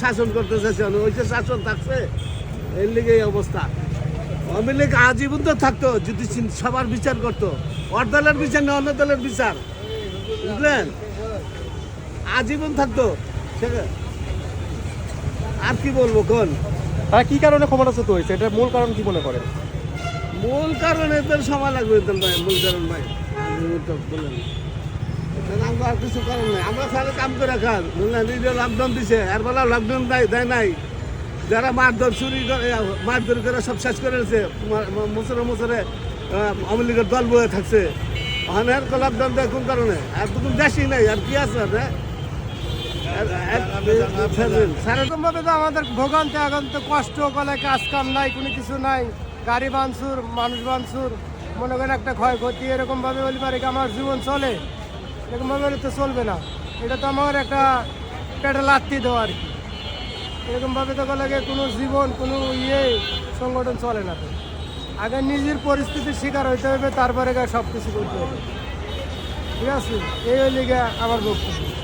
শাসন করতে চাইছে, ওই যে শাসন থাকছে, এর লিগে এই অবস্থা। আওয়ামী লীগ আজীবন তো থাকতো যদি সবার বিচার করতো, ওর দলের বিচার না অন্য দলের বিচার, বুঝলেন, আজীবন থাকতো। আর কি বলবো কোন, তারা কি কারণে ক্ষমতাচ্যুত হয়েছে, এটার মূল কারণ কি মনে করেন? মূল কারণ এদের সময় লাগবে ভাই, মূল কারণ ভাই বলেন, আমরা আর কিছু কারণ নাই, আমরা সারা কাম করে খান, বুঝলেন, নিজে লকডাউন দিছে, আর বেলা লকডাউন দেয় নাই, যারা মারধর চুরি করে মারধর করে সব শেষ করে দিয়েছে, মুসরে আওয়ামী লীগের দল বয়ে থাকছে, ওখানে আর লকডাউন দেয় কোন কারণে? আর তো কোনো দেশই নাই, আর কি আছে? সেরকম ভাবে তো আমাদের ভোগান্তি, এখন তো কষ্ট বলে, কাজ কাম নাই, কোনো কিছু নাই, গাড়ি ভাঙচুর, মানুষ ভাঙচুর, মনে করেন একটা ক্ষয়ক্ষতি, এরকম ভাবে বলি পারে কি আমার জীবন চলে? এরকম ভাবে তো চলবে না, এটা তো আমার একটা পেটে লাত্তি দেওয়া আর কি। এরকম ভাবে তো লাগে কোনো জীবন, কোনো সংগঠন চলে না। তো আগে নিজের পরিস্থিতির শিকার হইতে হবে, তারপরে সব কিছু করতে হবে, ঠিক আছে? এই লিগে আমার বক্তব্য।